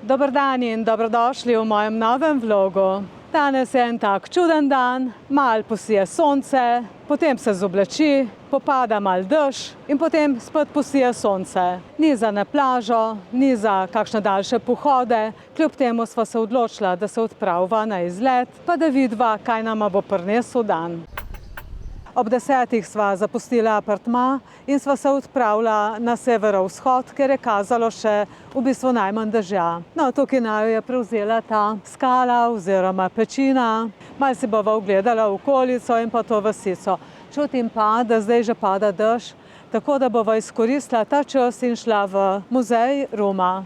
Dober dan in dobrodošli v mojem novem vlogu. Danes je en tak čuden dan, malo posije sonce, potem se zoblači, popada malo dež in potem spet posije sonce. Ni za na plažo, ni za kakšne daljše pohode, kljub temu sva se odločila, da se odpraviva na izlet, pa da vidiva, kaj nama bo prinesel dan. Ob 10 sva zapustila apartma in sva se odpravila na severovzhod, ker je kazalo še v bistvu najmanj dežja. No, tukaj naju je prevzela ta skala oziroma pečina. Malo si bova ogledala okolico in pa to vasico. Čutim pa, da zdaj že pada dež, tako da bova izkoristila ta čas in šla v muzej Ruma.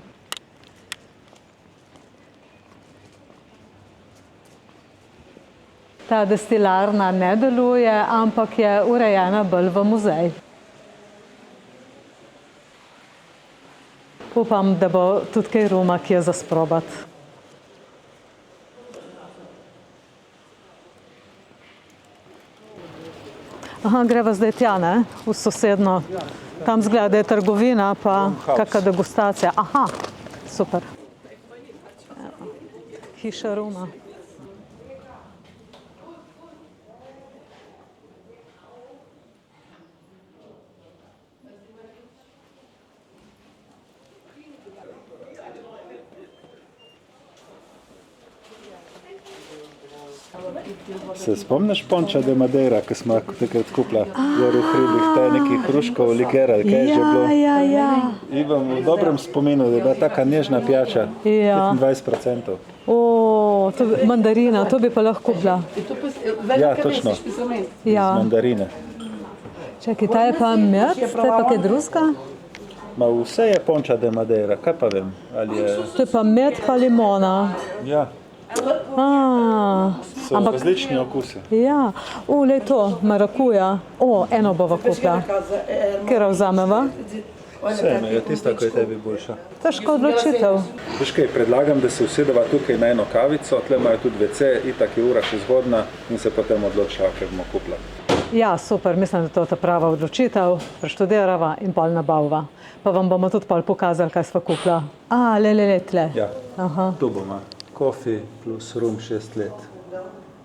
Ta destilarna ne deluje, ampak je urejena bolj v muzej. Upam, da bo tudi kaj Ruma kje za sprobati. Aha, greva zdaj tja, ne? V sosedno. Tam zgleda, da je trgovina, pa kakšna degustacija. Aha, super. Hiša Ruma. Se spomniš Ponča de Madeira, ki smo takrat kupila gor v hribih, ta neki hruškov liker, ali kaj je že bilo? Ja. Imam v dobrem spominu, da je bila taka nežna pijača, 25%. Mandarina, to bi pa lahko kupila. Ja, točno, iz mandarine. Čakaj, ta je pa med, ta je pa kaj drugega? Ma vse je Ponča de Madeira, kaj pa vem, ali je... To je pa med pa limona. Ja, so različni okusi. Ja, lej to, marakuja. Eno bova kupila. Kera vzameva? Vse je tista, ko je tebi boljša. Težka odločitev. Veš kaj, predlagam, da se usedeva tukaj na eno kavico, tle imajo tudi WC, itak je ura še zgodna in se potem odločila, kaj bomo kupila. Ja, super, mislim, da to je ta prava odločitev. Preštudirava in pol nabavva. Pa vam bomo tudi pol pokazali, kaj sva kupila. Le, tle. Ja, tu bomo. Kofi plus rum 6 let.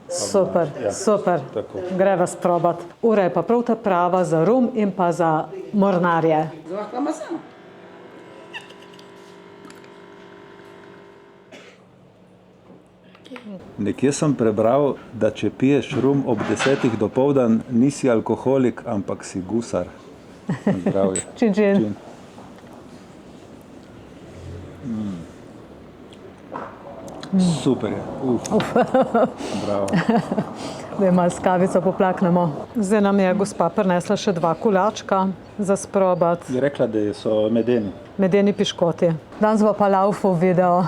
Super, super. Tako. Greva sprobat. Ura je pa prav ta prava za rum in pa za mornarje. Nekje sem prebral, da če piješ rum ob 10 dopoldan, nisi alkoholik, ampak si gusar. Zdravje. Čin. Super je. Bravo. Da malo s kavico poplaknemo. Zdaj nam je gospa prinesla še 2 kolačka za sprobat. Je rekla, da so medeni. Medeni piškoti. Danes bo pa laufo video.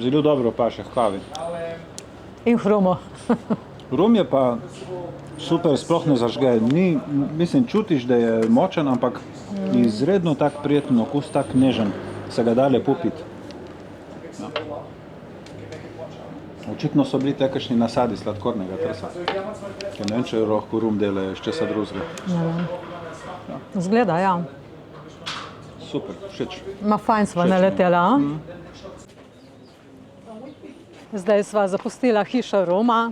Zelo dobro paše v kavi. In hrumo. Rum je pa super, sploh ne zažge. Mislim, čutiš, da je močen, ampak izredno tak prijeten okus, tak nežen. Se ga da lepo piti. Ja. Očitno so bili takšni nasadi sladkornega trsa. Ker ne vem, če lahko rum delajo iz česa drugega. Ja. Zgleda, ja. Super, všeč. Ma fajn sva naletela, Zdaj sva zapustila hišo Ruma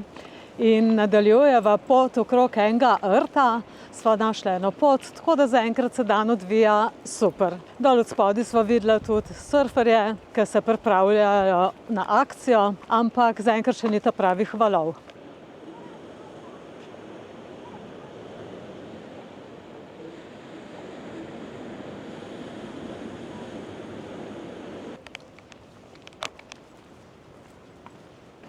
in nadaljujeva pot okrog enega rta. Sva našla eno pot, tako da zaenkrat se dan odvija super. Dol od spodaj sva videla tudi surferje, ki se pripravljajo na akcijo, ampak zaenkrat še ni ta pravih valov.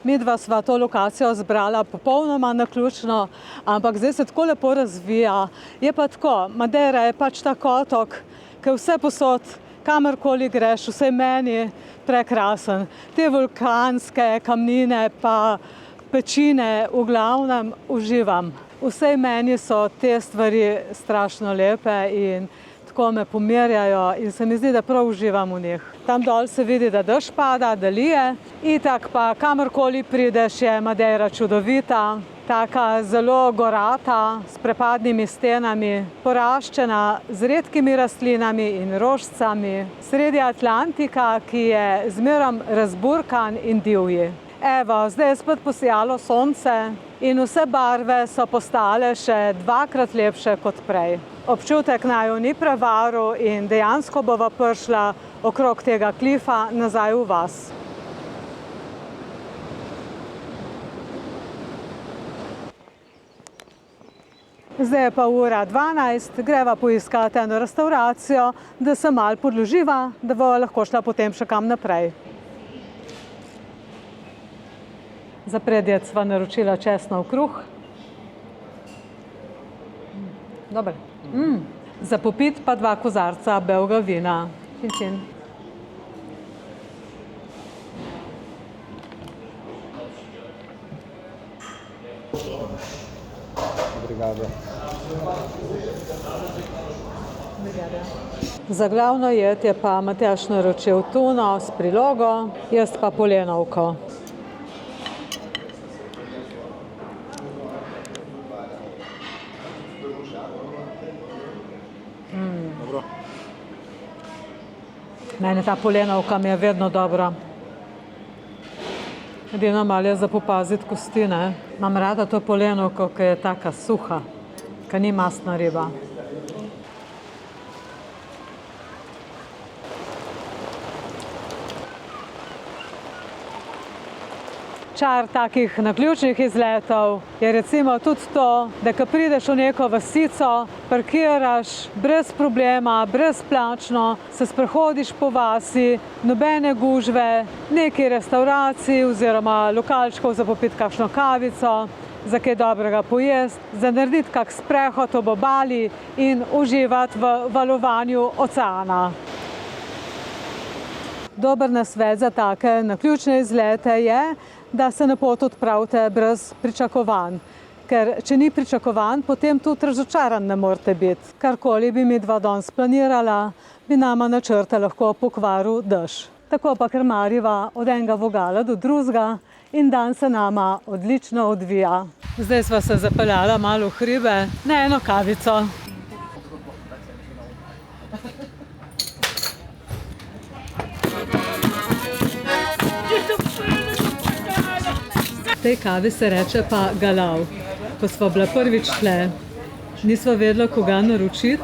Midva sva to lokacijo zbrala popolnoma naključno, ampak zdaj se tako lepo razvija. Je pa tako, Madeira je pač tak otok, ki vse posod, kamorkoli greš, vse meni prekrasen. Te vulkanske kamnine pa pečine v glavnem uživam. Vsej meni so te stvari strašno lepe in tako me pomirjajo in se mi zdi, da prav uživam v njih. Tam dol se vidi, da dež pada, da lije. Itak pa kamorkoli prideš, je Madeira čudovita. taka zelo gorata, s prepadnimi stenami, poraščena z redkimi rastlinami in rožicami, sredi Atlantika, ki je zmerom razburkan in divji. Evo, zdaj je spet posijalo sonce in vse barve so postale še dvakrat lepše kot prej. Občutek naju ni prevaril in dejansko bova prišla okrog tega klifa nazaj v vas. Zdaj je pa ura 12, greva poiskati eno restavracijo, da se malo podloživa, da bo lahko šla potem še kam naprej. Za predjed sva naročila česnov kruh. Dober. Za popit pa 2 kozarca belega vina. Čin, čin. Obrigado. Za glavno jed je pa Matjaž naročil tuno s prilogo, jaz pa polenovko. Dobro. Meni ta polenovka mi je vedno dobra. Edino malo je za popaziti kosti, ne. Imam rada to polenovko, ki je taka suha, ki ni mastna riba. Čar takih naključnih izletov je recimo tudi to, da ko prideš v neko vasico, parkiraš brez problema, brezplačno, se sprehodiš po vasi, nobene gužve, neki restavraciji oziroma lokalčkov za popiti kakšno kavico, za kaj dobrega pojesti, za narediti kak sprehod ob obali in uživati v valovanju oceana. Dober nasvet za take naključne izlete je, da se na pot odpravite brez pričakovanj. Ker če ni pričakovanj, potem tudi razočaran ne morete biti. Karkoli bi midva danes planirala, bi nama načrte lahko pokvaril dež. Tako pa krmariva od enega vogala do drugega in dan se nama odlično odvija. Zdaj sva se zapeljala malo v hribe na eno kavico. Tej kavi se reče pa Galav. Ko sva bila prvič tle, nisva vedela, koga naročiti,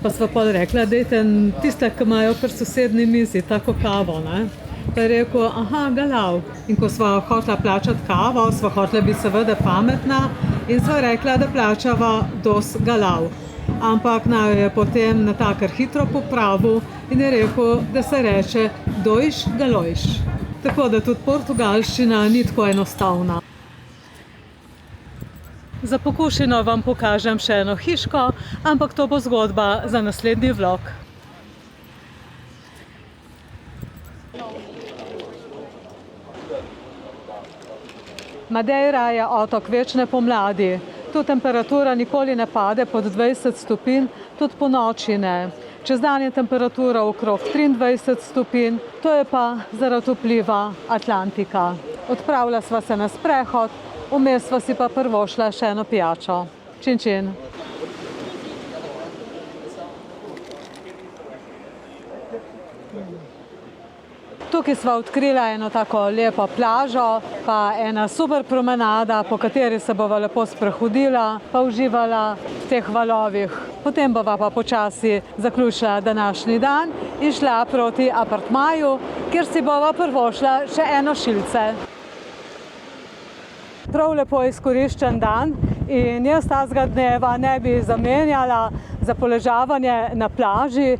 pa sva pol rekla, dajte tiste, ki imajo pri sosednji mizi tako kavo, ne. Pa je rekel, aha, Galav. In ko sva hotela plačati kavo, sva hotela biti seveda pametna in sva rekla, da plačava dos Galav. Ampak naj je potem na takar hitro popravil in je rekel, da se reče dojš galojš. Tako da tudi portugalščina ni tako enostavna. Za pokušino vam pokažem še eno hiško, ampak to bo zgodba za naslednji vlog. Madeira je otok večne pomladi. Tu temperatura nikoli ne pade pod 20 stopinj, tudi po noči ne. Čez dan je temperatura okrog 23 stopinj, to je pa zaradi vpliva Atlantika. Odpravila sva se na sprehod, vmes sva si pa privoščila še eno pijačo. Čin, čin. Tukaj sva odkrila eno tako lepo plažo, pa ena super promenada, po kateri se bova lepo sprehodila, pa uživala v teh valovih. Potem bova pa počasi zaključila današnji dan in šla proti apartmaju, kjer si bova privoščila še eno šilce. Prav lepo izkoriščen dan in jaz tazga dneva ne bi zamenjala za poležavanje na plaži,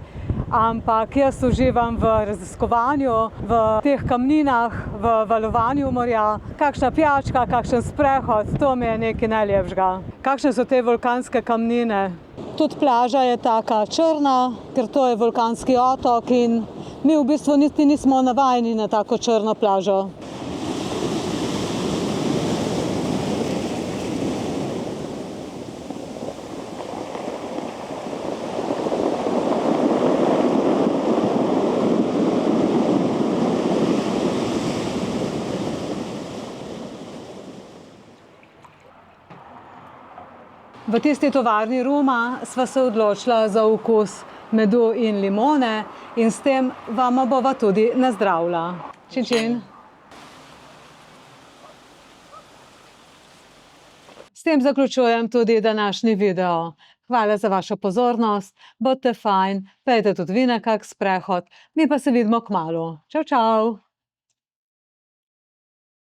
ampak jaz uživam v raziskovanju, v teh kamninah, v valovanju morja. Kakšna pijačka, kakšen sprehod, to mi je nekaj najlepšega. Kakšne so te vulkanske kamnine? Tudi plaža je taka črna, ker to je vulkanski otok in mi v bistvu niti nismo navajeni na tako črno plažo. V tisti tovarni ruma sva se odločila za okus medu in limone in s tem vama bova tudi nazdravila. Čin, čin. S tem zaključujem tudi današnji video. Hvala za vašo pozornost, bodite fajn, pejte tudi vi na kak sprehod, mi pa se vidimo kmalu. Čau, čau!